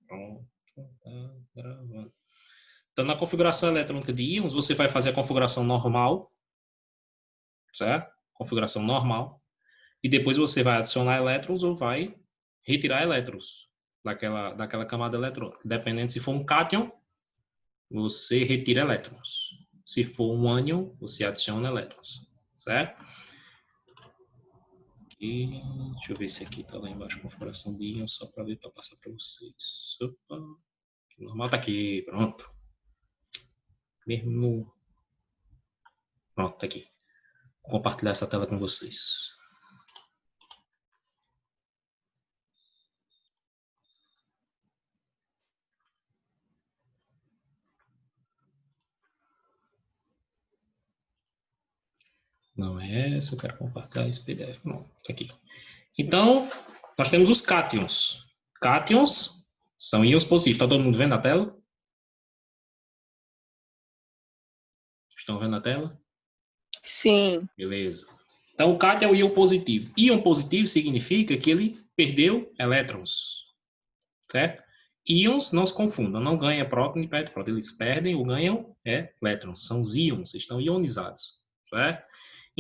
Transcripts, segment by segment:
Pronto, tá gravando. Então, na configuração eletrônica de íons, você vai fazer a configuração normal, certo? Configuração normal. E depois você vai adicionar elétrons ou vai retirar elétrons daquela camada eletrônica. Dependendo se for um cátion, você retira elétrons. Se for um ânion, você adiciona elétrons, certo? Aqui, deixa eu ver se aqui está lá embaixo a configuração de íon, só para ver, para passar para vocês. Opa, normal está aqui, pronto. Mesmo. Pronto, está aqui. Vou compartilhar essa tela com vocês. Não é essa, eu quero compartilhar esse PDF. Pronto, tá aqui. Então, nós temos os cátions. Cátions são íons positivos. Está todo mundo vendo a tela? Estão vendo a tela? Sim. Beleza. Então, o cátion é o íon positivo. Íon positivo significa que ele perdeu elétrons. Certo? Íons, não se confundam, não ganha próton e perde próton. Eles perdem ou ganham elétrons. São os íons, estão ionizados. Certo?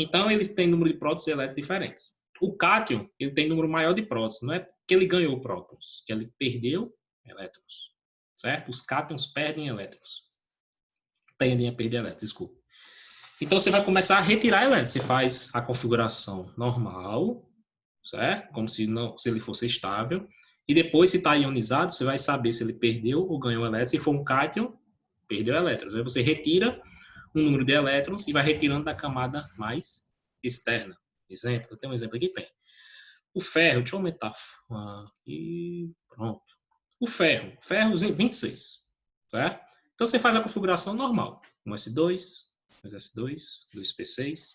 Então, eles têm número de prótons e elétrons diferentes. O cátion, ele tem número maior de prótons. Não é que ele ganhou prótons, que ele perdeu elétrons. Certo? Os cátions perdem elétrons. Tendem a perder elétrons, desculpa. Então, você vai começar a retirar elétrons. Você faz a configuração normal, certo? Como se ele fosse estável. E depois, se está ionizado, você vai saber se ele perdeu ou ganhou elétrons. Se for um cátion, perdeu elétrons. Aí você retira um número de elétrons e vai retirando da camada mais externa. Exemplo, tem um exemplo aqui, tem. O ferro, deixa eu aumentar aqui, pronto. O ferro 26, certo? Então você faz a configuração normal. 1s2, 2s2, 2p6,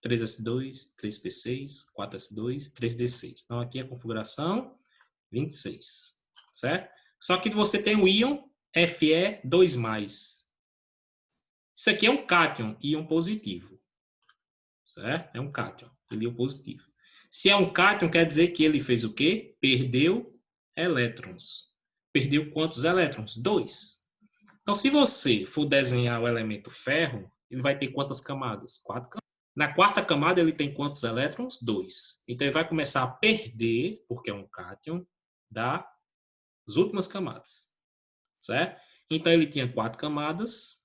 3s2, 3p6, 4s2, 3d6. Então aqui é a configuração 26, certo? Só que você tem o íon Fe2+. Isso aqui é um cátion, íon positivo. Certo? É um cátion, íon positivo. Se é um cátion, quer dizer que ele fez o quê? Perdeu elétrons. Perdeu quantos elétrons? 2. Então, se você for desenhar o elemento ferro, ele vai ter quantas camadas? 4 camadas. Na quarta camada, ele tem quantos elétrons? 2. Então, ele vai começar a perder, porque é um cátion, das últimas camadas. Certo? Então, ele tinha 4 camadas.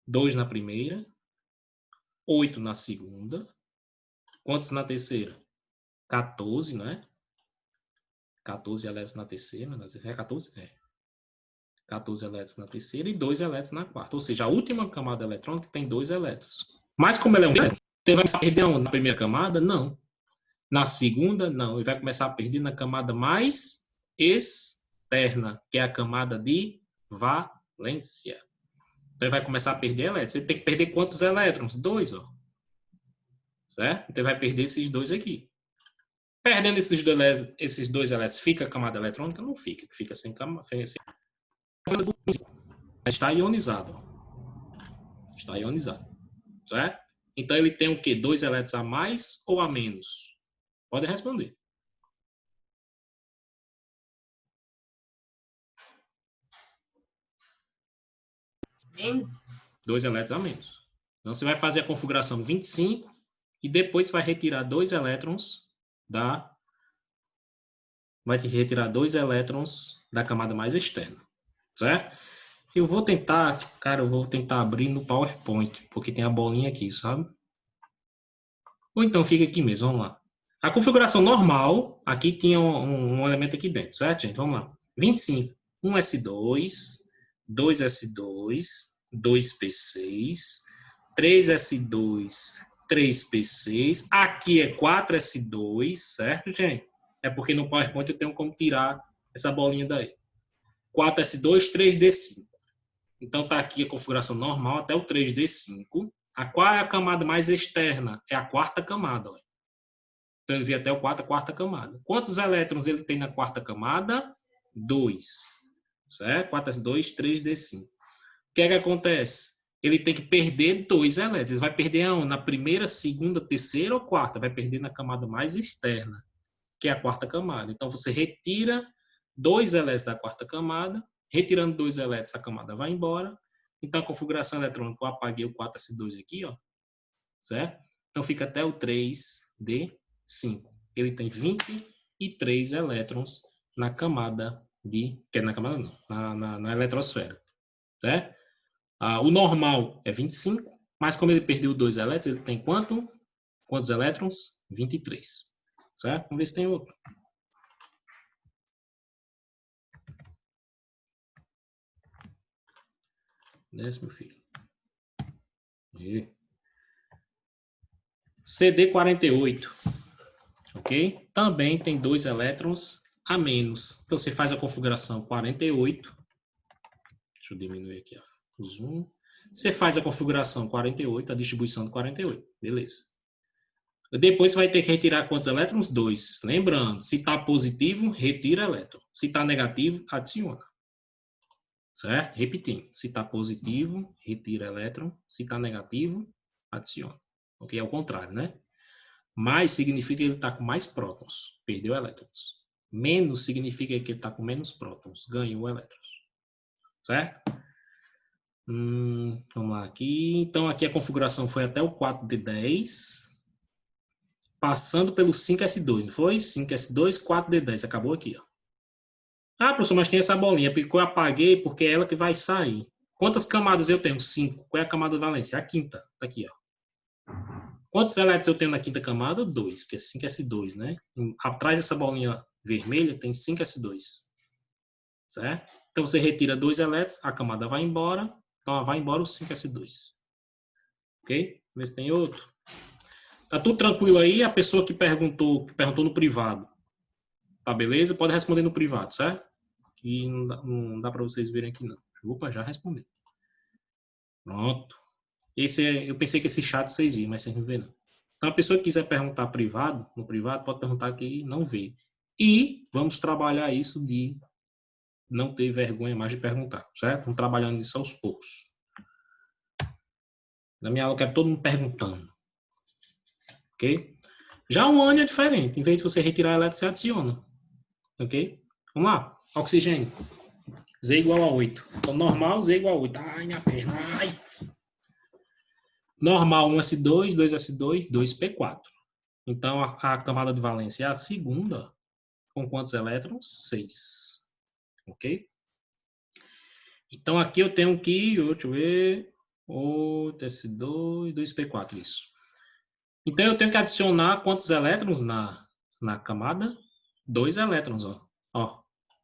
2 na primeira, 8 na segunda. Quantos na terceira? 14, não é? 14 elétrons na terceira. É 14? É. 14 elétrons na terceira e 2 elétrons na quarta. Ou seja, a última camada eletrônica tem 2 elétrons. Mas como ele é um elétron, ele vai começar a perder na primeira camada? Não. Na segunda? Não. Ele vai começar a perder na camada mais externa, que é a camada de valência. Então, ele vai começar a perder elétrons. Ele tem que perder quantos elétrons? 2, ó. Certo? Então, ele vai perder esses 2 aqui. Perdendo esses dois elétrons, fica a camada eletrônica? Não fica. Fica sem camada. Está ionizado. Está ionizado. Certo? Então, ele tem o quê? 2 elétrons a mais ou a menos? Pode responder. Menos. 2 elétrons a menos. Então, você vai fazer a configuração 25 e depois vai retirar 2 elétrons da... Vai retirar 2 elétrons da camada mais externa. Certo? Eu vou tentar, cara, eu vou tentar abrir no PowerPoint, porque tem a bolinha aqui, sabe? Ou então fica aqui mesmo, vamos lá. A configuração normal, aqui tinha um elemento aqui dentro, certo, gente? Vamos lá. 25, 1s2, 2s2, 2p6, 3s2, 3p6. Aqui é 4s2, certo, gente? É porque no PowerPoint eu tenho como tirar essa bolinha daí. 4s2, 3d5. Então, está aqui a configuração normal até o 3d5. Qual é a camada mais externa? É a quarta camada. Ó. Então, ele vem até o a quarta camada. Quantos elétrons ele tem na quarta camada? 2. Certo? 4s2, 3d5. O que é que acontece? Ele tem que perder 2 elétrons. Ele vai perder aonde? Na primeira, segunda, terceira ou quarta? Vai perder na camada mais externa, que é a quarta camada. Então, você retira 2 elétrons da quarta camada. Retirando 2 elétrons, a camada vai embora. Então, a configuração eletrônica, eu apaguei o 4s2 aqui, ó. Certo? Então, fica até o 3d5. Ele tem 23 elétrons na camada de... Que é na camada não, na eletrosfera. Certo? O normal é 25, mas como ele perdeu 2 elétrons, ele tem quanto? Quantos elétrons? 23. Certo? Vamos ver se tem outro. Desce, meu filho. E. CD48. Ok? Também tem 2 elétrons a menos. Então, você faz a configuração 48. Deixa eu diminuir aqui o zoom. Você faz a configuração 48, a distribuição de 48. Beleza. Depois você vai ter que retirar quantos elétrons? 2. Lembrando, se está positivo, retira elétron. Se está negativo, adiciona. Certo? Repetindo. Se está positivo, retira elétron. Se está negativo, adiciona. Ok? É o contrário, né? Mais significa que ele está com mais prótons. Perdeu elétrons. Menos significa que ele está com menos prótons. Ganhou elétrons. Certo? Vamos lá aqui. Então, aqui a configuração foi até o 4d10. Passando pelo 5s2, não foi? 5s2, 4d10. Acabou aqui, ó. Ah, professor, mas tem essa bolinha. Porque eu apaguei porque é ela que vai sair. Quantas camadas eu tenho? 5. Qual é a camada de valência? A quinta. Tá aqui, ó. Quantos elétrons eu tenho na quinta camada? 2, porque é 5s2, né? Atrás dessa bolinha vermelha tem 5s2. Certo? Então, você retira 2 elétrons, a camada vai embora. Então, vai embora o 5s2. Ok? Vê se tem outro. Tá tudo tranquilo aí? A pessoa que perguntou no privado. Tá beleza? Pode responder no privado, certo? Que não dá para vocês verem aqui, não. Opa, já respondi. Pronto. Eu pensei que esse chat vocês viram, mas vocês não viram, não. Então, a pessoa que quiser perguntar no privado, pode perguntar que não vê. E vamos trabalhar isso de não ter vergonha mais de perguntar, certo? Vamos trabalhando isso aos poucos. Na minha aula, eu quero todo mundo perguntando. Ok? Já um ano é diferente. Em vez de você retirar elétron, você adiciona. Ok? Vamos lá. Oxigênio. Z igual a 8. Então, normal, Z igual a 8. Ai, minha perna. Ai. Normal, 1s2, 2s2, 2p4. Então, a camada de valência é a segunda. Com quantos elétrons? 6. Ok? Então, aqui eu tenho que, deixa eu ver, 8s2, 2p4, isso. Então, eu tenho que adicionar quantos elétrons na camada? 2 elétrons, ó. Ó,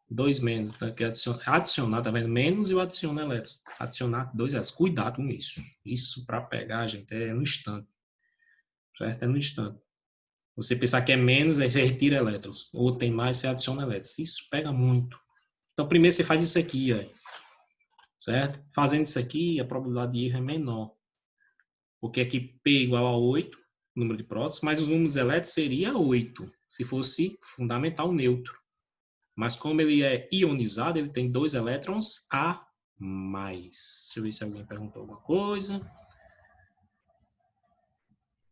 2 menos. Então, aqui adicionar, tá vendo? Menos e eu adiciono elétrons. Adicionar 2 elétrons. Cuidado com isso. Isso para pegar, gente, é no instante. Certo? É no instante. Você pensar que é menos, aí você retira elétrons. Ou tem mais, você adiciona elétrons. Isso pega muito. Então, primeiro você faz isso aqui, ó. Certo? Fazendo isso aqui, a probabilidade de erro é menor. Porque aqui P igual a 8, número de prótons, mas os números elétrons seria 8, se fosse fundamental neutro. Mas como ele é ionizado, ele tem 2 elétrons a mais. Deixa eu ver se alguém perguntou alguma coisa.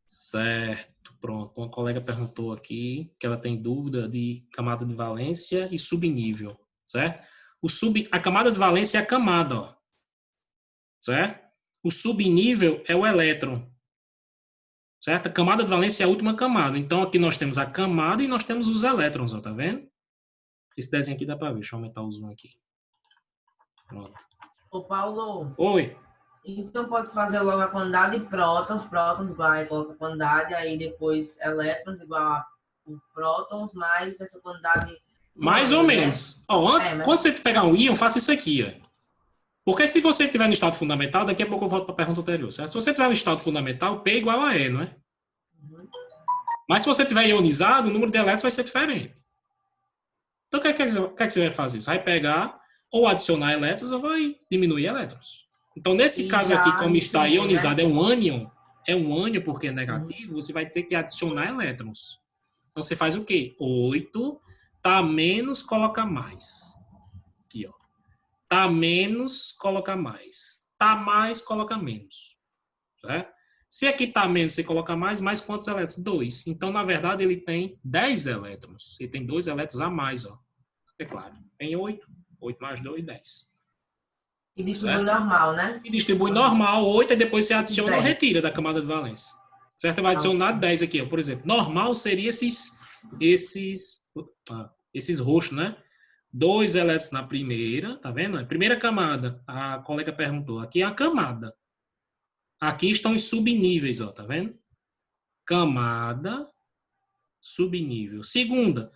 Certo, pronto. Uma colega perguntou aqui que ela tem dúvida de camada de valência e subnível, certo? A camada de valência é a camada, ó. Certo? O subnível é o elétron. Certo? A camada de valência é a última camada. Então, aqui nós temos a camada e nós temos os elétrons, ó, tá vendo? Esse desenho aqui dá para ver. Deixa eu aumentar o zoom aqui. Pronto. Ô, Paulo. Oi. Então, pode fazer logo a quantidade de prótons. Prótons igual a quantidade. Aí, depois, elétrons igual a prótons, mais essa quantidade... Mais ou menos. Ó, antes, quando você pegar um íon, faça isso aqui, ó. Porque se você estiver no estado fundamental, daqui a pouco eu volto para a pergunta anterior, certo? Se você estiver no estado fundamental, P igual a E, não é? Uhum. Mas se você estiver ionizado, o número de elétrons vai ser diferente. Então, o que é que você vai fazer? Você vai pegar ou adicionar elétrons ou vai diminuir elétrons. Então, nesse caso aqui, como está ionizado, né? É um ânion porque é negativo, você vai ter que adicionar elétrons. Então, você faz o quê? 8, tá menos, coloca mais. Aqui, ó. Tá menos, coloca mais. Tá mais, coloca menos. Certo? Se aqui tá menos, você coloca mais quantos elétrons? 2. Então, na verdade, ele tem 10 elétrons. Ele tem 2 elétrons a mais, ó. É claro. Tem 8. 8 mais 2, 10. E distribui normal, né? E distribui normal, 8, e depois você adiciona 10. ou retira da camada de valência. Certo? Vai adicionar 10 aqui, ó. Por exemplo. Normal seria esses roxos, né? 2 elétrons na primeira, tá vendo? Primeira camada, a colega perguntou. Aqui é a camada. Aqui estão os subníveis, ó, tá vendo? Camada, subnível. Segunda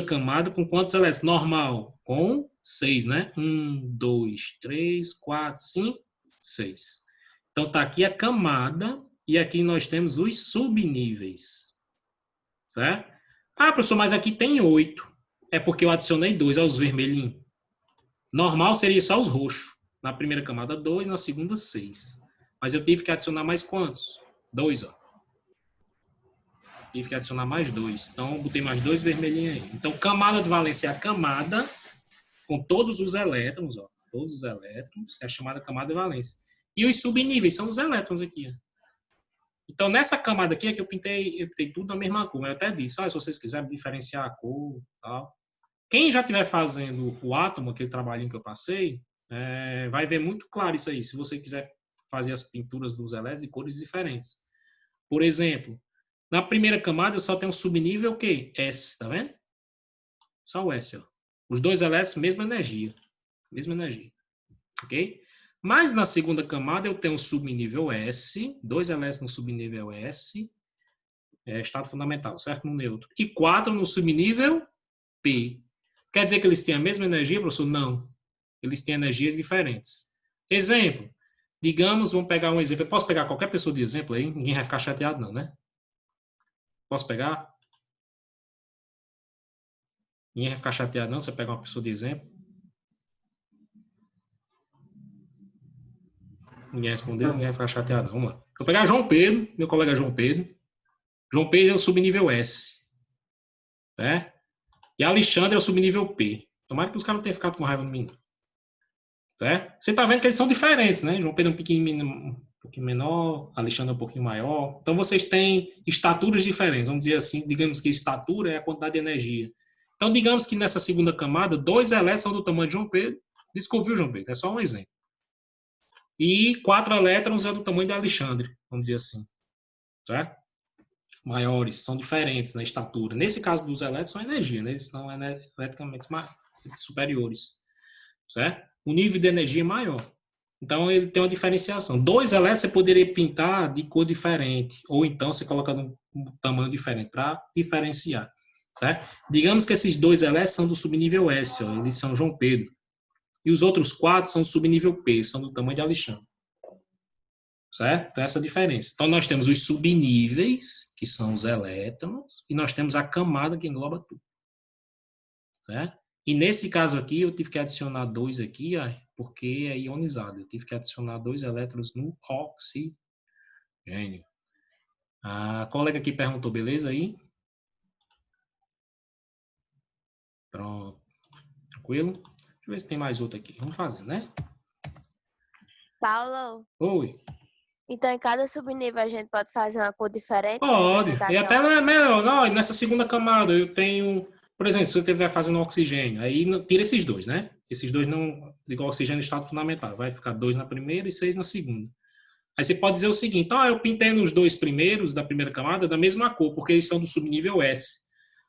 camada com quantos elétrons? Normal, com 6, né? 1, 2, 3, 4, 5, 6. Então, tá aqui a camada e aqui nós temos os subníveis. Certo? Ah, professor, mas aqui tem 8. É porque eu adicionei 2 aos vermelhinhos. Normal seria só os roxos. Na primeira camada, 2, na segunda, 6. Mas eu tive que adicionar mais quantos? 2, ó. Tive que adicionar mais 2. Então, botei mais 2 vermelhinhos aí. Então, camada de valência é a camada com todos os elétrons, ó. Todos os elétrons. É a chamada camada de valência. E os subníveis são os elétrons aqui, ó. Então, nessa camada aqui é que eu pintei tudo da mesma cor. Eu até disse, se vocês quiserem diferenciar a cor e tal. Quem já estiver fazendo o átomo, aquele trabalhinho que eu passei, vai ver muito claro isso aí, se você quiser fazer as pinturas dos elétrons de cores diferentes. Por exemplo, na primeira camada eu só tenho um subnível o quê? S, tá vendo? Só o S, ó. Os dois elétrons, mesma energia. Mesma energia. Ok? Mas na segunda camada eu tenho um subnível S, 2 elétrons no subnível S, estado fundamental, certo? No neutro. E 4 no subnível P. Quer dizer que eles têm a mesma energia, professor? Não. Eles têm energias diferentes. Exemplo. Digamos, vamos pegar um exemplo. Eu posso pegar qualquer pessoa de exemplo aí? Ninguém vai ficar chateado não, né? Posso pegar? Ninguém vai ficar chateado não se eu pegar uma pessoa de exemplo? Ninguém respondeu, ninguém vai ficar chateado não. Vamos lá. Vou pegar João Pedro, meu colega João Pedro. João Pedro é o subnível S. Né? E Alexandre é o subnível P. Tomara que os caras não tenham ficado com raiva de mim. Certo? Você está vendo que eles são diferentes, né? João Pedro é um pouquinho menor, Alexandre é um pouquinho maior. Então, vocês têm estaturas diferentes. Vamos dizer assim, digamos que estatura é a quantidade de energia. Então, digamos que nessa segunda camada, 2 elétrons são do tamanho de João Pedro. Desculpe, viu, João Pedro? É só um exemplo. E 4 elétrons é do tamanho de Alexandre, vamos dizer assim. Certo? Maiores, são diferentes na estatura. Nesse caso dos elétrons, são energia, né? Eles são eletricamente superiores. Certo? O nível de energia é maior. Então, ele tem uma diferenciação. 2 elétrons você poderia pintar de cor diferente, ou então você coloca um tamanho diferente para diferenciar. Certo? Digamos que esses 2 elétrons são do subnível S, ó, eles são João Pedro. E os outros 4 são do subnível P, são do tamanho de Alexandre. Certo? Então, essa é a diferença. Então, nós temos os subníveis, que são os elétrons, e nós temos a camada que engloba tudo. Certo? E nesse caso aqui, eu tive que adicionar 2 aqui, porque é ionizado. Eu tive que adicionar 2 elétrons no oxigênio. A colega aqui perguntou, beleza aí? Pronto. Tranquilo? Deixa eu ver se tem mais outro aqui. Vamos fazer, né? Paulo, Oi. então em cada subnível a gente pode fazer uma cor diferente? Pode. E até não é melhor. Não, nessa segunda camada eu tenho... Por exemplo, se você estiver fazendo oxigênio, aí tira esses 2, né? Esses 2 não... Igual oxigênio estado fundamental. Vai ficar 2 na primeira e 6 na segunda. Aí você pode dizer o seguinte, eu pintei nos 2 primeiros da primeira camada da mesma cor, porque eles são do subnível S.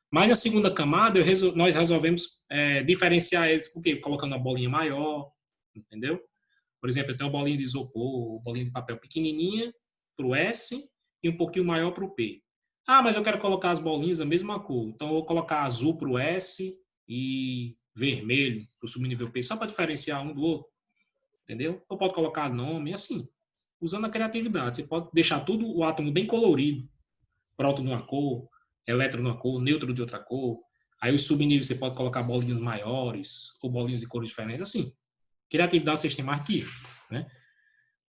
Mas na segunda camada, nós resolvemos diferenciar eles, por quê? Colocando uma bolinha maior, entendeu? Por exemplo, eu tenho uma bolinha de isopor, bolinha de papel pequenininha para o S e um pouquinho maior para o P. Mas eu quero colocar as bolinhas da mesma cor. Então, eu vou colocar azul para o S e vermelho para o subnível P, só para diferenciar um do outro. Entendeu? Ou pode colocar nome, assim, usando a criatividade. Você pode deixar tudo o átomo bem colorido. Próton de uma cor, elétron de uma cor, nêutron de outra cor. Aí os subníveis você pode colocar bolinhas maiores ou bolinhas de cores diferentes. Assim, criatividade vocês têm mais que eu, né?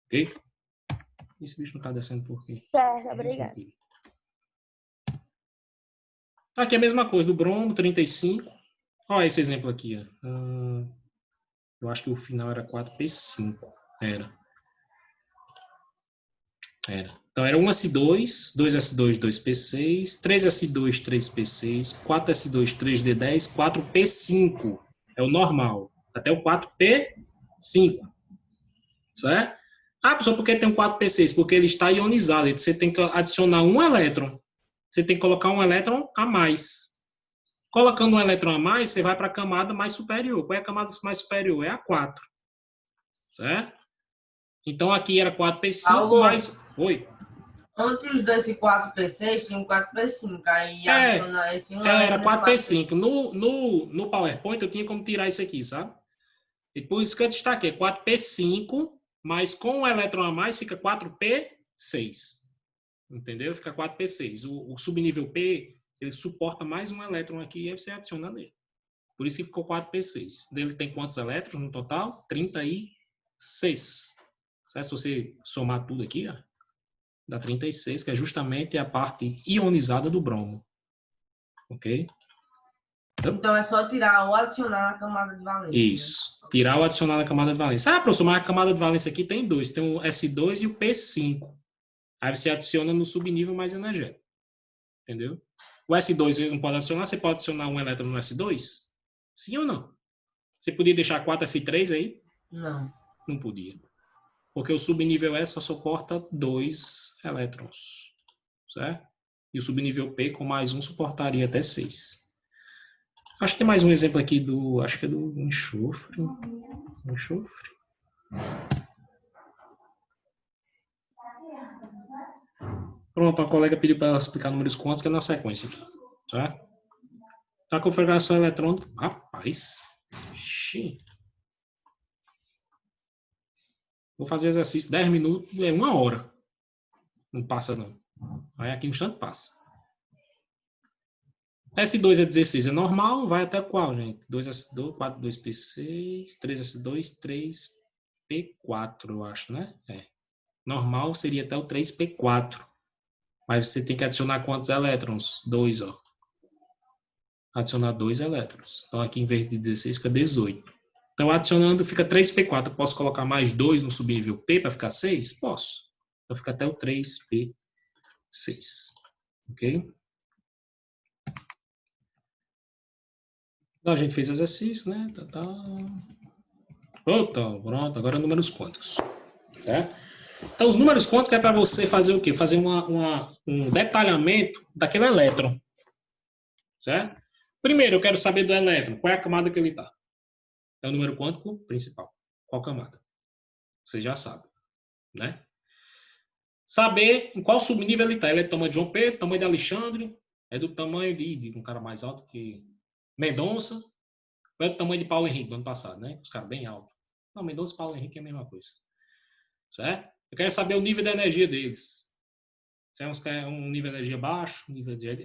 Ok? Esse bicho não tá descendo por quê? Certo, obrigada. Tá aqui a mesma coisa, do bromo, 35. Olha esse exemplo aqui. Ó. Eu acho que o final era 4P5. Era. Era. Então, era 1s2, 2s2, 2p6, 3s2, 3p6, 4s2, 3d10, 4p5. É o normal. Até o 4p5. Certo? Ah, professor, por que tem um 4p6? Porque ele está ionizado. Você tem que adicionar um elétron. Você tem que colocar um elétron a mais. Colocando um elétron a mais, você vai para a camada mais superior. Qual é a camada mais superior? É a 4. Certo? Então, aqui era 4p5 Paulo, mais... Oi. antes desse 4p6, tinha um 4p5. Aí adiciona esse um Era elétron nesse 4p5. No PowerPoint, eu tinha como tirar isso aqui, sabe? E por isso que eu destaquei. 4p5, mas com um elétron a mais, fica 4p6. Entendeu? Fica 4p6. O subnível P, ele suporta mais um elétron aqui e aí você adiciona nele. Por isso que ficou 4p6. Ele tem quantos elétrons no total? 36. Se você somar tudo aqui, ó, dá 36, que é justamente a parte ionizada do bromo. Ok? Então é só tirar ou adicionar na camada de valência. Isso. Né? Tirar ou adicionar na camada de valência. Ah, professor, mas a camada de valência aqui tem dois. Tem o S2 e o P5. Aí você adiciona no subnível mais energético. Entendeu? O S2 não pode adicionar. Você pode adicionar um elétron no S2? Sim ou não? Você podia deixar 4S3 aí? Não. Não podia. Porque o subnível S só suporta 2 elétrons. Certo? E o subnível P com mais um suportaria até 6. Acho que tem mais um exemplo aqui do... Acho que é do enxofre. Enxofre. Pronto, a colega pediu para explicar números quânticos, que é na sequência aqui. Tá? A configuração eletrônica... Rapaz. Xiii. Vou fazer exercício 10 minutos, é 1 hora. Não passa, não. Aí aqui no instante passa. S2 é 16, é normal, vai até qual, gente? 2S2, 4, 2P6, 3S2, 3P4, eu acho, né? É. Normal seria até o 3P4. Mas você tem que adicionar quantos elétrons? 2, ó. Adicionar 2 elétrons. Então, aqui, em vez de 16, fica 18. Então, adicionando, fica 3P4. Eu posso colocar mais 2 no subnível P para ficar 6? Posso. Então, fica até o 3P6. Ok? Então, a gente fez exercício, né? Pronto, agora números quânticos. Certo? Então, os números quânticos é para você fazer o quê? Fazer um detalhamento daquele elétron. Certo? Primeiro, eu quero saber do elétron. Qual é a camada que ele está? É o número quântico principal. Qual camada? Você já sabe. Né? Saber em qual subnível ele está. Ele é do tamanho de João Pedro, tamanho de Alexandre, é do tamanho de um cara mais alto que Mendonça, ou é do tamanho de Paulo Henrique do ano passado, né? Os caras bem altos. Não, Mendonça e Paulo Henrique é a mesma coisa. Certo? Eu quero saber o nível de energia deles. Se é um nível de energia baixo,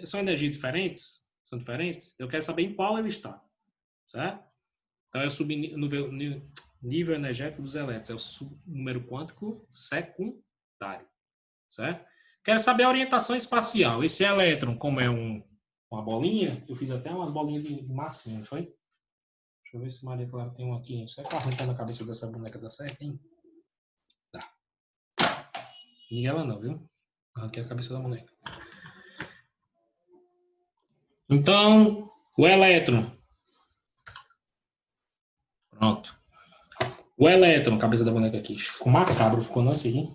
são energias diferentes? São diferentes? Eu quero saber em qual ele está. Certo? Então, é o nível energético dos elétrons. É o número quântico secundário. Certo? Quero saber a orientação espacial. Esse elétron, como é uma bolinha, eu fiz até umas bolinhas de massinha, não foi? Deixa eu ver se Maria Clara tem um aqui. Será que arrancar na cabeça dessa boneca dá certo, hein? Dá. Liga ela não, viu? Arranquei a cabeça da boneca. Então, o elétron. Pronto. O elétron, cabeça da boneca aqui. Ficou macabro, ficou não esse aqui?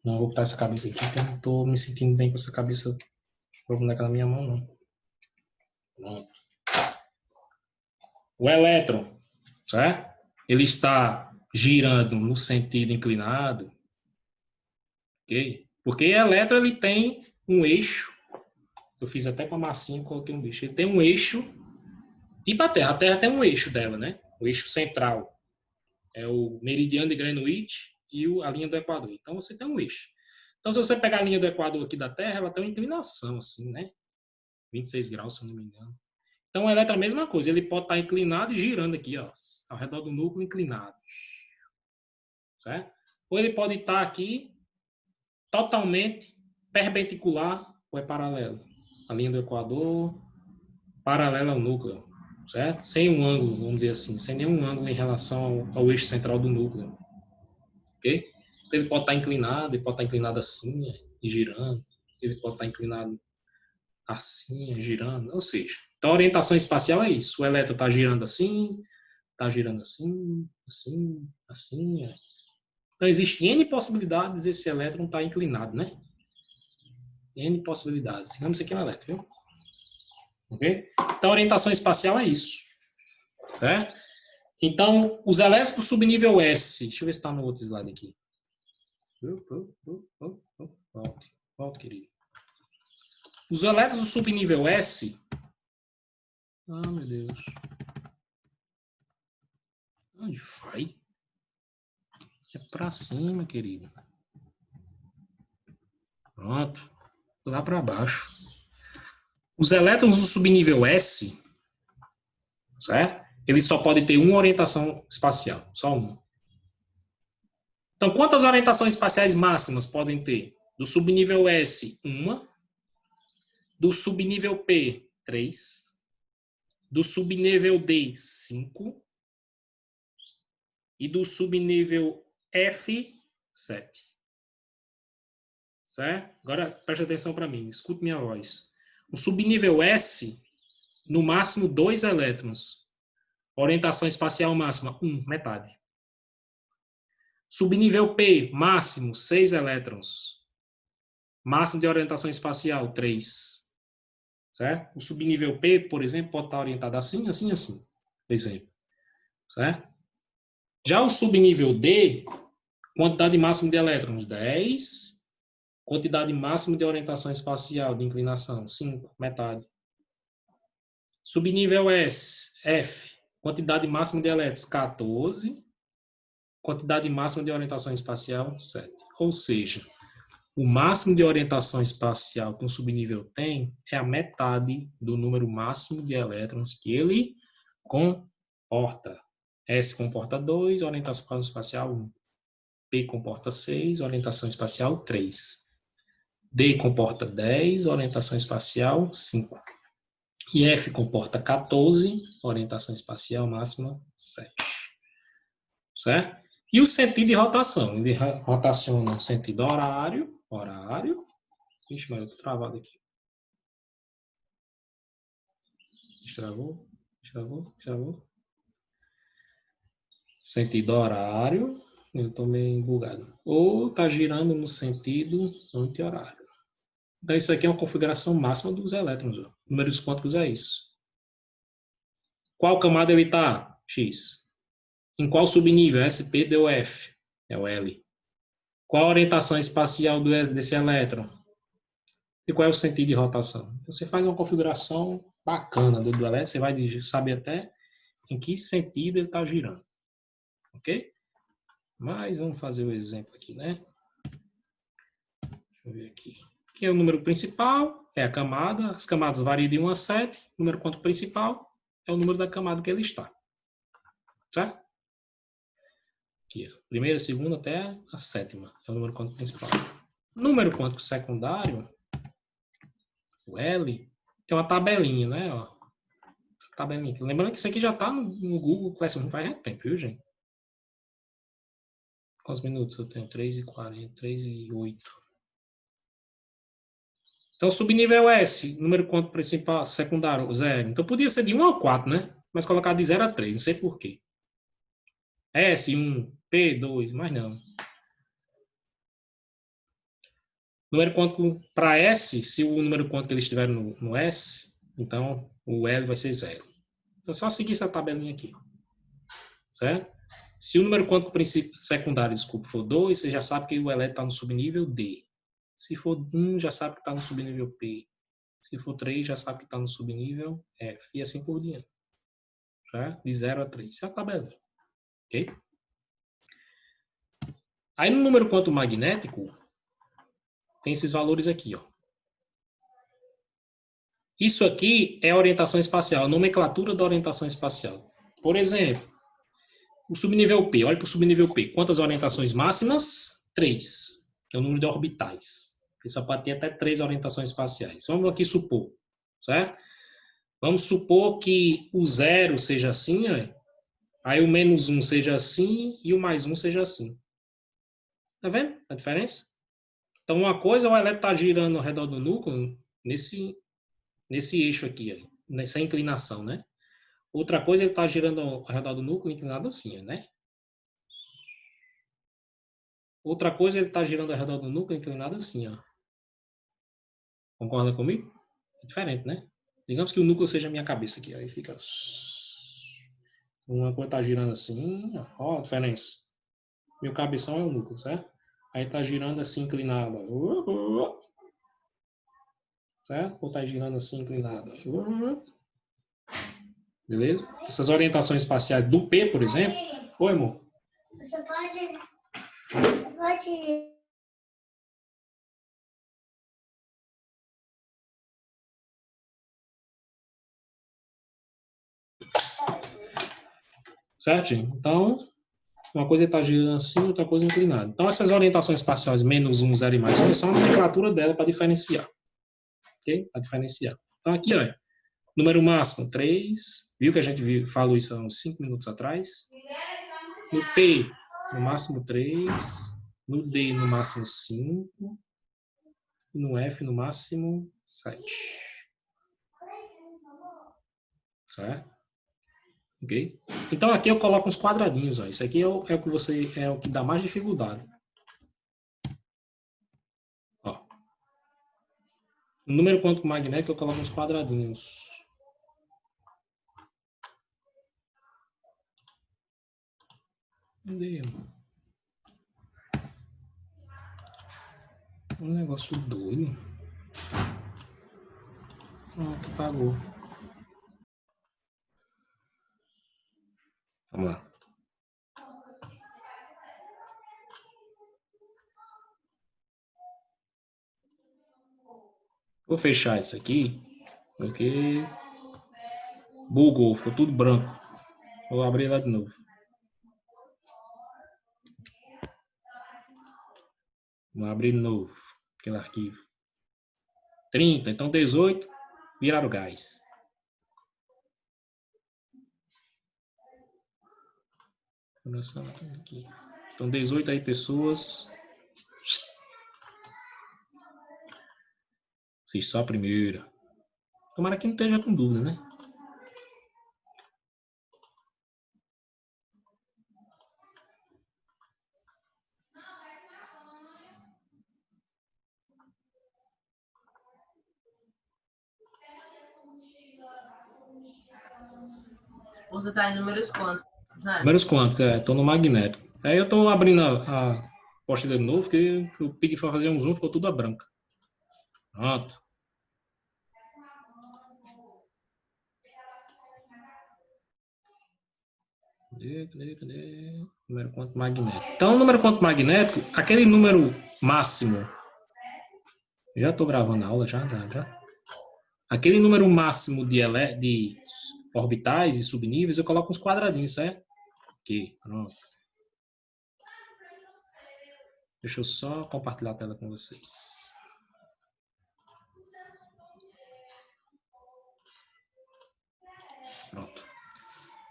Não vou botar essa cabeça aqui, porque eu não tô me sentindo bem com essa cabeça da boneca na minha mão, não. Pronto. O elétron, certo? Ele está girando no sentido inclinado, ok? Porque o elétron ele tem um eixo. Eu fiz até com a massinha, coloquei um bicho. Ele tem um eixo, tipo a Terra tem um eixo dela, né? O eixo central é o meridiano de Greenwich e a linha do Equador. Então você tem um eixo. Então se você pegar a linha do Equador aqui da Terra, ela tem uma inclinação assim, né? 26 graus, se eu não me engano. Então o elétron é a mesma coisa. Ele pode estar inclinado e girando aqui, ó, ao redor do núcleo inclinado. Certo? Ou ele pode estar aqui totalmente perpendicular ou é paralelo. A linha do Equador paralela ao núcleo, certo? Sem um ângulo, vamos dizer assim, sem nenhum ângulo em relação ao eixo central do núcleo. Ok? Ele pode estar inclinado, ele pode estar inclinado assim, e girando. Ele pode estar inclinado assim, girando. Ou seja, então a orientação espacial é isso. O elétron está girando assim, assim, assim. Então, existem N possibilidades esse elétron estar inclinado, né? N possibilidades. Digamos isso aqui é um elétron, viu? Ok? Então, a orientação espacial é isso. Certo? Então, os elétrons do subnível S. Deixa eu ver se está no outro slide aqui. Volte, querido. Os elétrons do subnível S. Ah, meu Deus. Onde vai? É para cima, querido. Pronto. Lá para baixo. Os elétrons do subnível S, certo? Eles só podem ter uma orientação espacial, só uma. Então, quantas orientações espaciais máximas podem ter? Do subnível S, uma. Do subnível P, 3. Do subnível D, 5. E do subnível F, 7. Certo? Agora, preste atenção para mim, escute minha voz. O subnível S, no máximo 2 elétrons. Orientação espacial máxima, 1, metade. Subnível P, máximo, 6 elétrons. Máximo de orientação espacial, 3. Certo? O subnível P, por exemplo, pode estar orientado assim, assim, assim. Por exemplo. Certo? Já o subnível D, quantidade máxima de elétrons, 10. Quantidade máxima de orientação espacial, de inclinação, 5, metade. Subnível F, quantidade máxima de elétrons, 14. Quantidade máxima de orientação espacial, 7. Ou seja, o máximo de orientação espacial que um subnível tem é a metade do número máximo de elétrons que ele comporta. S comporta 2, orientação espacial 1. P comporta 6, orientação espacial 3. D comporta 10, orientação espacial 5. E F comporta 14, orientação espacial máxima 7. Certo? E o sentido de rotação? Ele rotaciona no sentido horário. Ixi, mas eu tô travado aqui. Destravou. Sentido horário. Eu tô meio bugado. Ou tá girando no sentido anti-horário. Então, isso aqui é uma configuração máxima dos elétrons. Ó. Números quânticos é isso. Qual camada ele está? X. Em qual subnível? SP deu F. É o L. Qual a orientação espacial desse elétron? E qual é o sentido de rotação? Você faz uma configuração bacana do elétron, você vai saber até em que sentido ele está girando. Ok? Mas vamos fazer o exemplo aqui, né? Deixa eu ver aqui. Aqui é o número principal, é a camada. As camadas variam de 1 a 7. O número quântico principal é o número da camada que ele está. Certo? Aqui, primeira, segunda até a sétima. É o número quântico principal. Número quântico secundário, o L, tem uma tabelinha, né? Ó. Tabelinha. Lembrando que isso aqui já está no Google Classroom faz tempo, viu, gente? Quantos minutos eu tenho? 3h40, 3h08. Então, subnível S, número quântico principal, secundário, 0. Então, podia ser de 1 ao 4, né? Mas colocar de 0 a 3, não sei por quê. S, 1, P, 2, mas não. Número quântico para S, se o número quântico ele estiver no S, então o L vai ser 0. Então, é só seguir essa tabelinha aqui. Certo? Se o número quântico secundário, for 2, você já sabe que o elétron está no subnível D. Se for 1, já sabe que está no subnível P. Se for 3, já sabe que está no subnível F. E assim por diante. Tá? De 0 a 3. Isso é a tabela. Ok? Aí no número quântico magnético, tem esses valores aqui. Ó. Isso aqui é a orientação espacial, a nomenclatura da orientação espacial. Por exemplo, o subnível P. Olha para o subnível P. Quantas orientações máximas? 3. Que é o número de orbitais. Ele só pode ter até 3 orientações espaciais. Vamos aqui supor. Certo? Vamos supor que o 0 seja assim, ó, aí o -1 seja assim e o +1 seja assim. Tá vendo a diferença? Então, uma coisa, o elétron está girando ao redor do núcleo nesse eixo aqui, ó, nessa inclinação, né? Outra coisa, ele está girando ao redor do núcleo inclinado assim, né? Outra coisa, ele está girando ao redor do núcleo inclinado assim, ó. Concorda comigo? É diferente, né? Digamos que o núcleo seja a minha cabeça aqui, aí fica... Uma coisa está girando assim, ó a diferença. Meu cabeção é o núcleo, certo? Aí está girando assim, inclinado. Certo? Ou está girando assim, inclinado. Beleza? Essas orientações espaciais do P, por exemplo. Oi, amor. Você pode. Certo, gente? Então, uma coisa está girando assim, outra coisa inclinada. Então, essas orientações espaciais menos 1, 0 e mais 1 são a nomenclatura dela para diferenciar. Ok? Para diferenciar. Então, aqui, ó. Número máximo, 3. Viu que a gente falou isso há uns 5 minutos atrás? No P, no máximo 3. No D, no máximo 5. E no F, no máximo 7. Certo? Ok? Então, aqui eu coloco uns quadradinhos. Ó. Isso aqui é o que dá mais dificuldade. Ó. No número quântico magnético, eu coloco uns quadradinhos. Cadê? Um negócio doido. Pronto, apagou. Vamos lá. Vou fechar isso aqui, porque bugou, ficou tudo branco. Vou abrir lá de novo. Vamos abrir de novo aquele arquivo. 30, então 18, viraram o gás. Aqui. Então 18 aí pessoas. Assiste só a primeira. Tomara que não esteja com dúvida, né? Você está em números quantos, né? Números quânticos, estou no magnético. Aí eu estou abrindo a apostila de novo, porque eu pedi para fazer um zoom, ficou tudo a branca. Pronto. Cadê? Número quântico magnético. Então, o número quântico magnético, aquele número máximo. Já estou gravando a aula, já. Aquele número máximo de orbitais e subníveis, eu coloco uns quadradinhos, certo? Aqui, pronto. Deixa eu só compartilhar a tela com vocês. Pronto.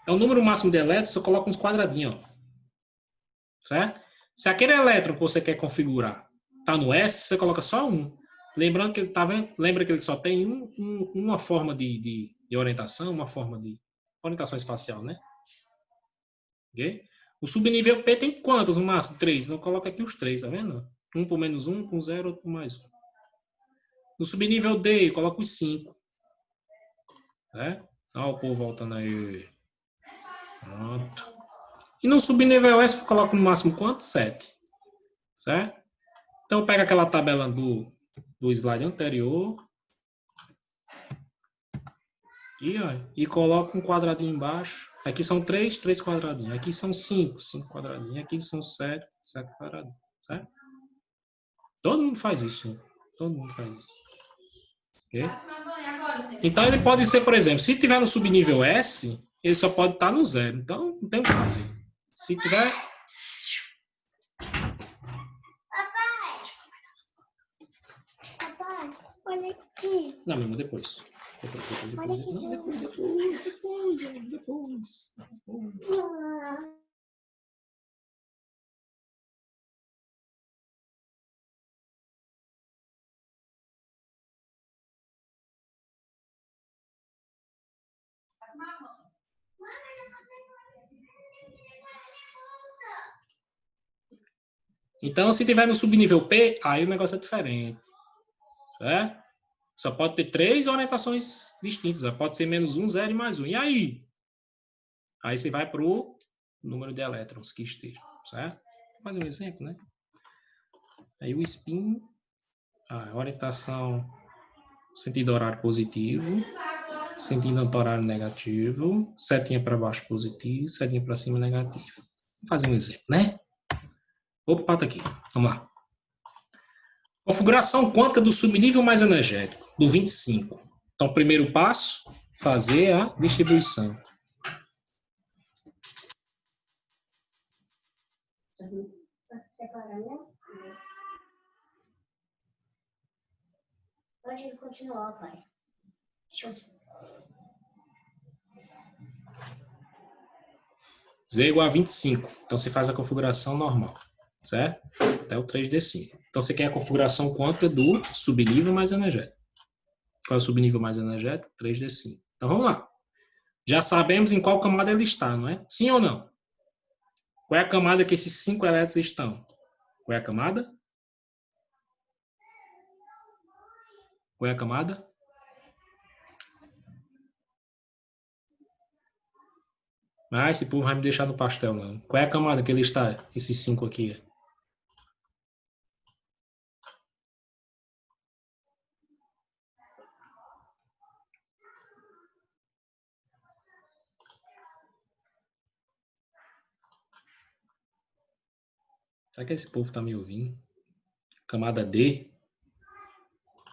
Então, o número máximo de elétrons, eu coloco uns quadradinhos, ó. Certo? Se aquele elétron que você quer configurar está no S, você coloca só um. Lembrando que ele tá vendo? Lembra que ele só tem uma forma de orientação, uma forma de orientação espacial, né? Ok? O subnível P tem quantos no máximo? 3. Então, coloca aqui os 3, tá vendo? Um por menos 1, um por 0, outro por mais 1. No subnível D, eu coloco os 5. Né? Olha o povo voltando aí. Pronto. E no subnível S, eu coloco no máximo quanto? 7. Certo? Então, pega aquela tabela do slide anterior. Aqui, ó, e coloca um quadradinho embaixo. Aqui são 3 quadradinhos. Aqui são 5 quadradinhos. Aqui são 7 quadradinhos. Certo? Todo mundo faz isso. Né? Todo mundo faz isso. Okay? Então, ele pode ser, por exemplo, se tiver no subnível S, ele só pode estar no 0. Então, não tem o que fazer. Se tiver... Papai, olha aqui. Não, mesmo, depois. Depois. Então, se tiver no subnível P, aí o negócio é diferente. Certo? Só pode ter 3 orientações distintas. Pode ser -1, 0 e mais 1. E aí? Aí você vai para o número de elétrons que esteja. Certo? Vou fazer um exemplo, né? Aí o spin, a orientação sentido horário positivo, sentido anti-horário negativo, setinha para baixo positivo, setinha para cima negativo. Vou fazer um exemplo, né? Opa, tá aqui. Vamos lá. Configuração quântica do subnível mais energético, do 25. Então, primeiro passo, fazer a distribuição. Pode continuar, pai. Z igual a 25. Então, você faz a configuração normal, certo? Até o 3D5. Então, você quer a configuração quântica do subnível mais energético. Qual é o subnível mais energético? 3D5. Então, vamos lá. Já sabemos em qual camada ele está, não é? Sim ou não? Qual é a camada que esses 5 elétrons estão? Qual é a camada? Qual é a camada? Ah, esse povo vai me deixar no pastel, não. Qual é a camada que ele está? Esses 5 aqui. Será que esse povo está me ouvindo? Camada D?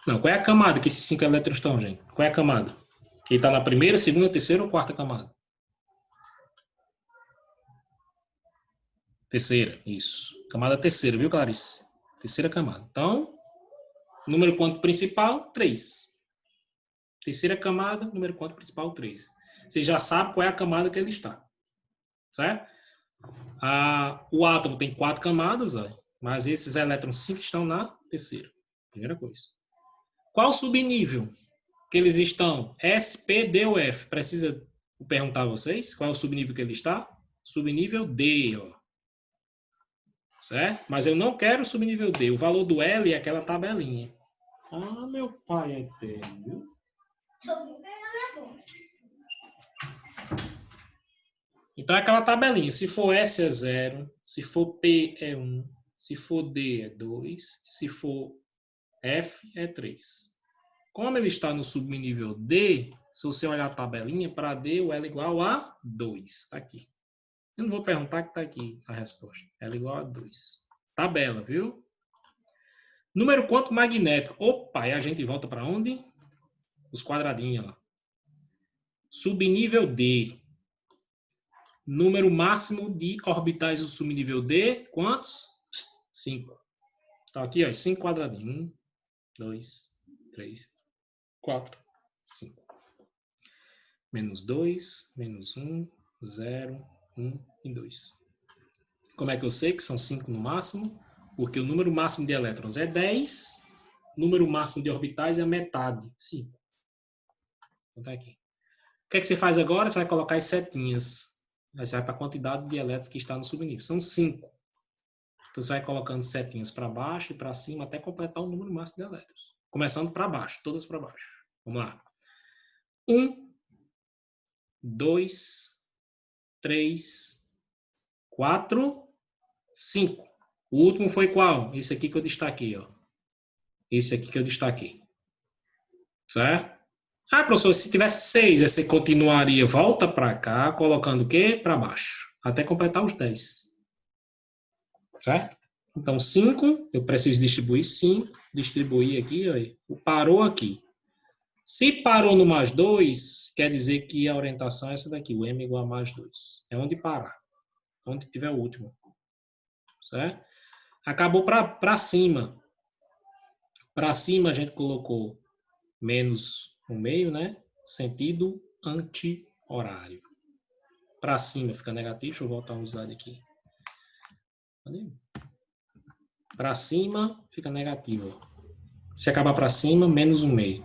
Não, qual é a camada que esses 5 elétrons estão, gente? Qual é a camada? Ele está na primeira, segunda, terceira ou quarta camada? Terceira, isso. Camada terceira, viu, Clarice? Terceira camada. Então, número quântico principal, 3. Terceira camada, número quântico principal, 3. Você já sabe qual é a camada que ele está. Certo? O átomo tem 4 camadas, ó, mas esses elétrons 5 estão na terceira. Primeira coisa. Qual o subnível que eles estão? S, P, D ou F? Precisa perguntar a vocês qual é o subnível que ele está? Subnível D, ó. Certo? Mas eu não quero o subnível D. O valor do L é aquela tabelinha. Ah, meu pai é eterno, viu? Então é aquela tabelinha. Se for S é 0, se for P é 1, se for D é 2, se for F é 3. Como ele está no subnível D, se você olhar a tabelinha, para D o L é igual a 2. Está aqui. Eu não vou perguntar que está aqui a resposta. L igual a 2. Tabela, viu? Número quântico magnético. Opa, e a gente volta para onde? Os quadradinhos, ó. Subnível D. Número máximo de orbitais do subnível D. Quantos? 5. Então aqui, ó, 5 quadradinhos. 1, 2, 3, 4, 5. Menos 2, menos 1, 0, 1 e 2. Como é que eu sei que são 5 no máximo? Porque o número máximo de elétrons é 10, o número máximo de orbitais é a metade, 5. Então tá aqui. O que é que você faz agora? Você vai colocar as setinhas. Aí você vai para a quantidade de elétrons que está no subnível. São 5. Então você vai colocando setinhas para baixo e para cima até completar o número máximo de elétrons. Começando para baixo, todas para baixo. Vamos lá. 1, 2, 3, 4, 5. O último foi qual? Esse aqui que eu destaquei, ó. Esse aqui que eu destaquei. Certo? Ah, professor, se tivesse 6, você continuaria, volta para cá, colocando o quê? Para baixo. Até completar os 10. Certo? Então, 5, eu preciso distribuir 5. Distribuir aqui, ó. Parou aqui. Se parou no mais 2, quer dizer que a orientação é essa daqui. O M igual a mais 2. É onde parar. Onde tiver o último. Certo? Acabou para cima. Para cima a gente colocou menos no meio, né? Sentido anti-horário. Para cima fica negativo. Deixa eu voltar um slide aqui. Para cima fica negativo. Se acabar para cima, menos um meio.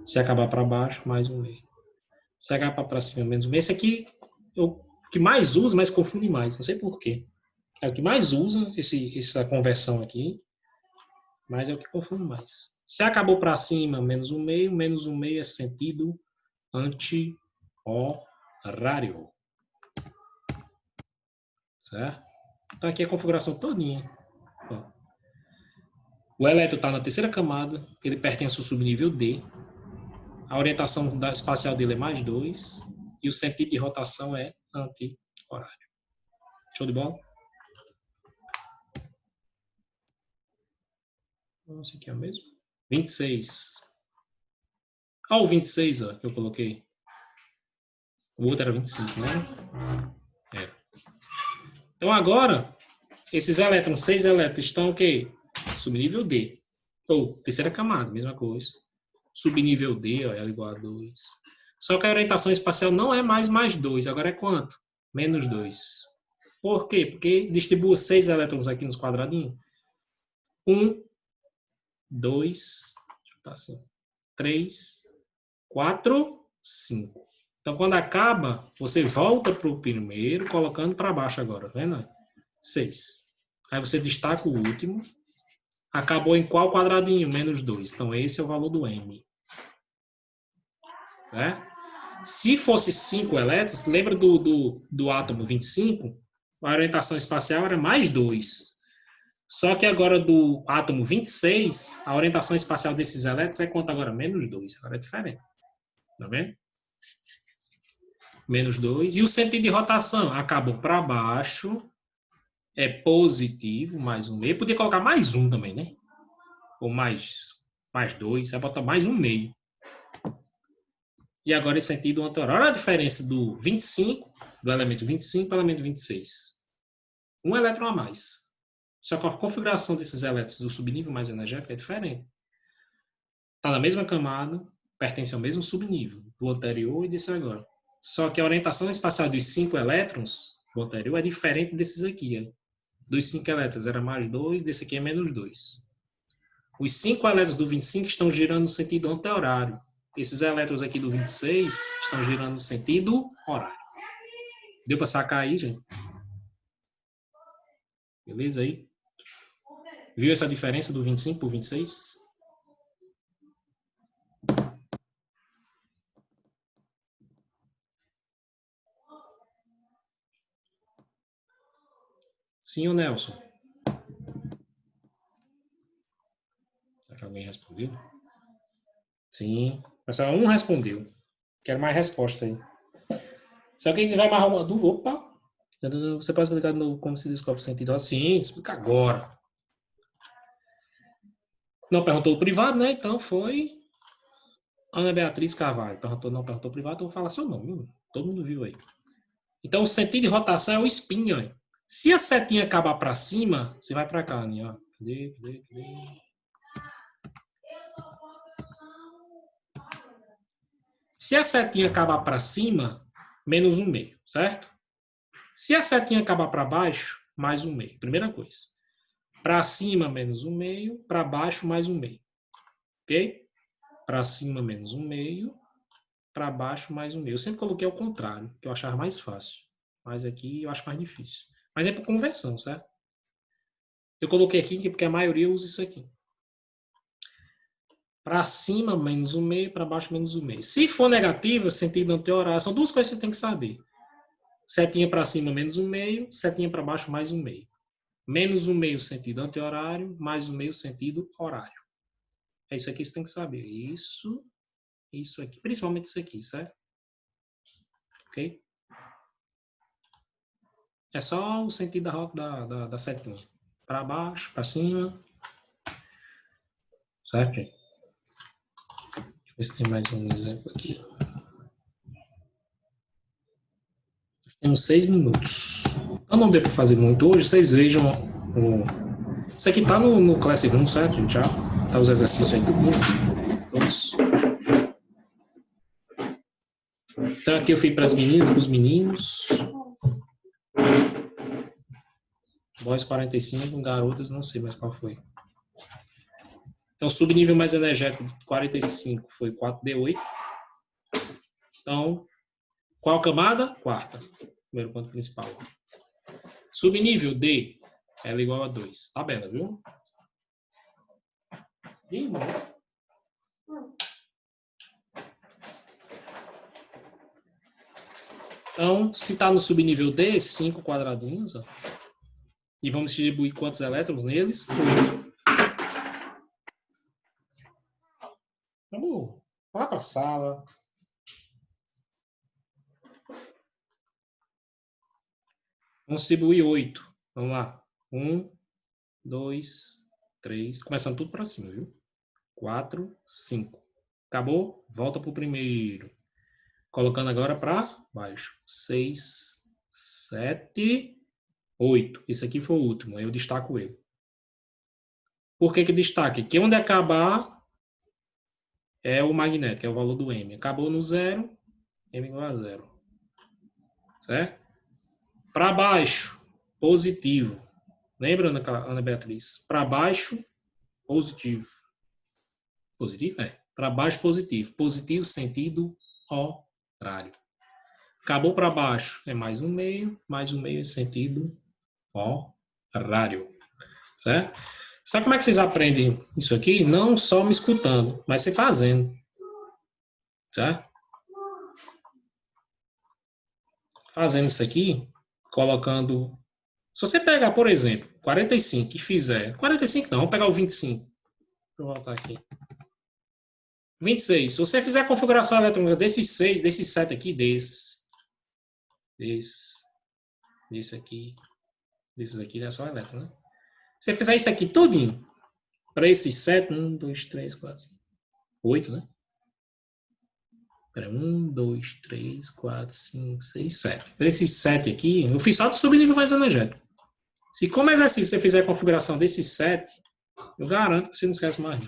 Se acabar para baixo, mais um meio. Se acabar para cima, menos um meio. Esse aqui o que mais usa, mas confunde mais. Não sei por quê. É o que mais usa essa conversão aqui, mas é o que confunde mais. Se acabou para cima, menos um meio é sentido anti-horário. Certo? Então aqui é a configuração todinha. O elétron está na terceira camada, ele pertence ao subnível D. A orientação espacial dele é mais 2 e o sentido de rotação é anti-horário. Show de bola? Esse aqui é o mesmo. 26. Olha o 26 ó, que eu coloquei. O outro era 25, né? É. Então agora, esses elétrons, 6 elétrons, estão o quê? Subnível D. Ou terceira camada, mesma coisa. Subnível D, ó, é igual a 2. Só que a orientação espacial não é mais 2. Agora é quanto? Menos 2. Por quê? Porque distribua 6 elétrons aqui nos quadradinhos. 1, 2, deixa eu botar assim, 3, 4, 5. Então, quando acaba, você volta para o primeiro, colocando para baixo agora, vendo? 6. Aí você destaca o último. Acabou em qual quadradinho? Menos 2. Então, esse é o valor do M. Certo? Se fosse 5 elétrons, lembra do átomo 25? A orientação espacial era mais 2. Só que agora do átomo 26, a orientação espacial desses elétrons é quanto agora? Menos 2. Agora é diferente. Tá vendo? Menos 2. E o sentido de rotação? Acabou para baixo. É positivo, mais um meio. Podia colocar mais um também, né? Ou mais 2. Vai botar mais um meio. E agora esse sentido anti-horário. Olha a diferença do 25, do elemento 25 para o elemento 26. Um elétron a mais. Só que a configuração desses elétrons do subnível mais energético é diferente. Está na mesma camada, pertence ao mesmo subnível, do anterior e desse agora. Só que a orientação espacial dos 5 elétrons do anterior é diferente desses aqui. Ó. Dos 5 elétrons era mais 2, desse aqui é menos 2. Os 5 elétrons do 25 estão girando no sentido anti-horário. Esses elétrons aqui do 26 estão girando no sentido horário. Deu para sacar aí, gente? Beleza aí? Viu essa diferença do 25 para o 26? Sim ou Nelson? Será que alguém respondeu? Sim. Pessoal, um respondeu. Quero mais resposta aí. Se alguém tiver mais alguma dúvida, opa! Você pode explicar no como se descobre o sentido? Sim, explica agora. Não perguntou o privado, né? Então foi Ana Beatriz Carvalho. Não perguntou o privado, então eu vou falar seu nome. Todo mundo viu aí. Então o sentido de rotação é o spin, ó. Se a setinha acabar para cima, você vai para cá, ó. Cadê? Se a setinha acabar para cima, menos um meio, certo? Se a setinha acabar para baixo, mais um meio. Primeira coisa. Para cima, menos um meio. Para baixo, mais um meio. Ok? Para cima, menos um meio. Para baixo, mais um meio. Eu sempre coloquei ao contrário, que eu achava mais fácil. Mas aqui eu acho mais difícil. Mas é por conversão, certo? Eu coloquei aqui porque a maioria usa isso aqui. Para cima, menos um meio. Para baixo, menos um meio. Se for negativo, sentido anti-horário. São duas coisas que você tem que saber. Setinha para cima, menos um meio. Setinha para baixo, mais um meio. Menos um meio, sentido anti-horário. Mais um meio, sentido horário. É isso aqui que você tem que saber. Isso aqui. Principalmente isso aqui, certo? Ok? É só o sentido da setinha. Para baixo, para cima. Certo? Deixa eu ver se tem mais um exemplo aqui. Temos 6 minutos. Então não deu para fazer muito hoje. Vocês vejam. Isso aqui está no Classroom, certo, gente? Já tá os exercícios aí, tudo bem. Todos. Então aqui eu fui para as meninas, para os meninos. Boys 45, garotas, não sei mais qual foi. Então, subnível mais energético de 45 foi 4D8. Então, Qual camada? Quarta. Primeiro ponto principal. Subnível D, L igual a 2. Tabela, viu? E, então, se está no subnível D, 5 quadradinhos, ó, e vamos distribuir quantos elétrons neles? 8. Vamos lá para a sala. Vamos distribuir 8. Vamos lá. 1, 2, 3. Começando tudo para cima, viu? 4, 5. Acabou? Volta para o primeiro. Colocando agora para baixo. 6, 7, 8. Esse aqui foi o último. Aí eu destaco ele. Por que destaque? Que onde acabar é o magnético, é o valor do M. Acabou no 0, M igual a 0. Certo? Para baixo, positivo. Lembra, Ana Beatriz? Para baixo, positivo. Positivo? É. Para baixo, positivo. Positivo, sentido contrário. Acabou para baixo, é mais um meio em sentido contrário. Certo? Sabe como é que vocês aprendem isso aqui? Não só me escutando, mas você fazendo. Certo? Fazendo isso aqui, colocando... Se você pegar, por exemplo, 45 e fizer... 45 não, vamos pegar o 25. Deixa eu voltar aqui. 26. Se você fizer a configuração eletrônica desses 6, desses 7 aqui, desse aqui, desses aqui, é só elétron, né? Se você fizer isso aqui tudinho, para esses 7, 1, 2, 3, 4, 5, 8, né? Espera, 1, 2, 3, 4, 5, 6, 7. Para esses 7 aqui, eu fiz só do subnível mais energético. Se como exercício você fizer a configuração desses 7, eu garanto que você não esquece mais.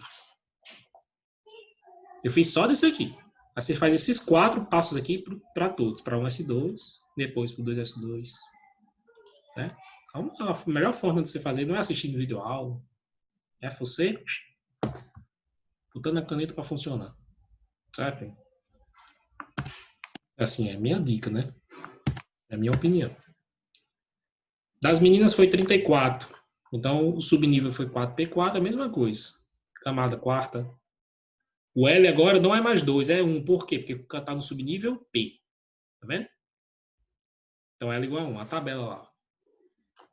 Eu fiz só desse aqui. Aí você faz esses 4 passos aqui para todos. Para 1S2, depois para o 2S2. Né? Então, a melhor forma de você fazer não é assistindo vídeo aula. É você botando a caneta para funcionar. Certo? Assim, é minha dica, né? É a minha opinião. Das meninas foi 34. Então, o subnível foi 4P4, a mesma coisa. Camada quarta. O L agora não é mais 2, é 1. Por quê? Porque está no subnível P. Tá vendo? Então, L igual a 1. A tabela lá.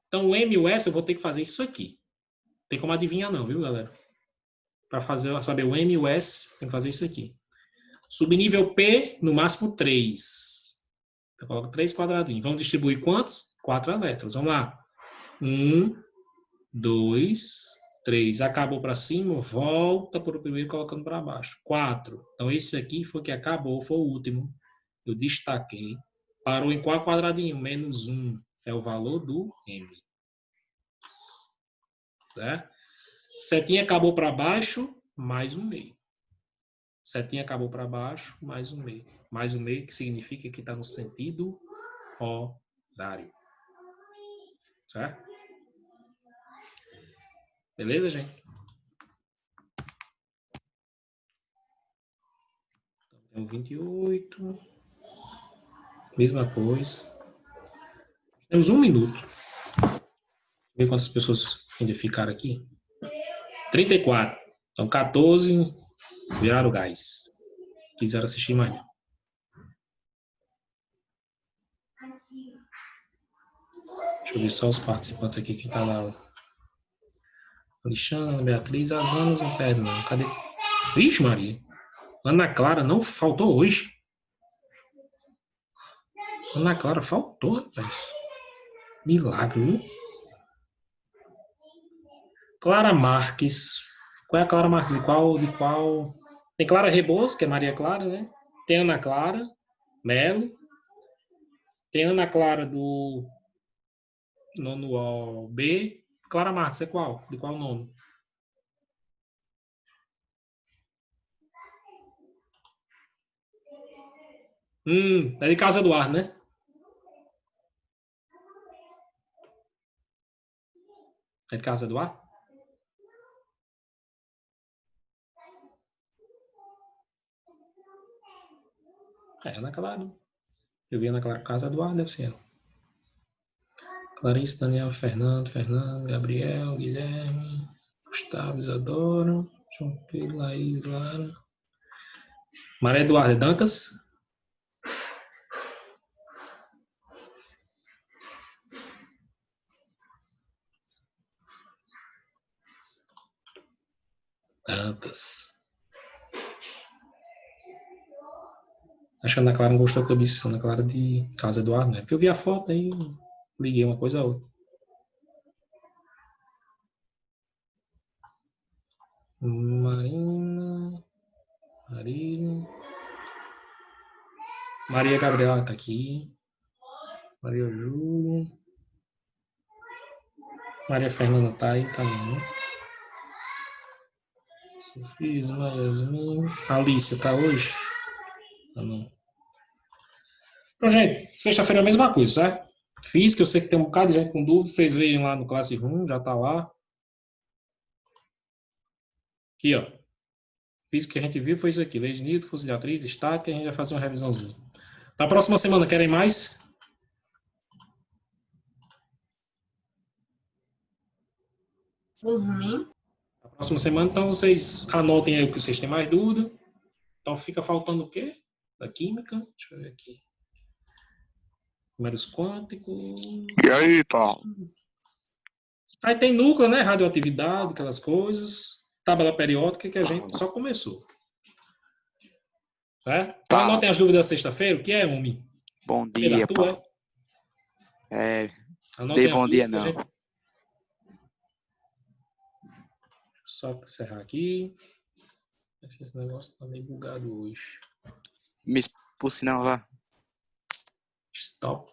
Então, o M e o S eu vou ter que fazer isso aqui. Não tem como adivinhar não, viu, galera? Para saber o M e o S, tem que fazer isso aqui. Subnível P, no máximo 3. Então, coloca 3 quadradinhos. Vamos distribuir quantos? 4 elétrons. Vamos lá. 1, 2, 3. Acabou para cima, volta para o primeiro colocando para baixo. 4. Então, esse aqui foi que acabou, foi o último. Eu destaquei. Parou em qual quadradinho? Menos 1. É o valor do M. Certo? Setinha acabou para baixo, mais um meio. Setinha acabou para baixo, mais um meio. Mais um meio que significa que está no sentido horário. Certo? Beleza, gente? Então, 28. Mesma coisa. Temos 1 minuto. Ver quantas pessoas ainda ficaram aqui. 34. Então, 14 viraram o gás. Quiseram assistir mais. Deixa eu ver só os participantes aqui que tá lá. Alexandre, Beatriz, as Anas não perdem não. Cadê? Vixe, Maria. Ana Clara não faltou hoje. Ana Clara faltou, rapaz. Milagre, viu? Clara Marques. Qual é a Clara Marques? De qual? Tem Clara Rebouças, que é Maria Clara, né? Tem Ana Clara Melo. Tem Ana Clara do nono B. Clara Marques é qual? De qual nono? É de Casa Eduardo, né? É de Casa Eduardo? É, Ana Clara. Eu vi na casa do Eduardo, deve ser ela. Clarice, Daniel, Fernando, Gabriel, Guilherme, Gustavo, Isadora, João Pedro, Laís, Lara. Maria Eduarda Dantas. Dantas. Acho que a Ana Clara não gostou que eu disse Ana Clara de Casa Eduardo, né? Porque eu vi a foto aí liguei uma coisa a outra. Marina. Maria Gabriela tá aqui. Maria Júlia. Maria Fernanda tá aí também. Sofia, Yasmin. Alicia tá hoje? Ah, não. Então, gente, sexta-feira é a mesma coisa, certo? Física, eu sei que tem um bocado de gente com dúvida. Vocês veem lá no Classroom, já tá lá. Aqui, ó. Física que a gente viu foi isso aqui. Legisnito, força de atriz, estática, e a gente vai fazer uma revisãozinha. Na próxima semana, querem mais? Por mim, Na próxima semana, então, vocês anotem aí o que vocês têm mais dúvida. Então, fica faltando o quê? Da química. Deixa eu ver aqui. Números quânticos. E aí, Paulo? Aí tem núcleo, né? Radioatividade, aquelas coisas. Tabela periódica que a gente só começou. Certo? Então, Tá. anotem as dúvidas da sexta-feira. O que é, homem? Bom dia, Paulo. Anotem Dei bom as dia, dúvidas, não. Só para encerrar aqui. Esse negócio tá meio bugado hoje. Me expulse não, vá. Stop.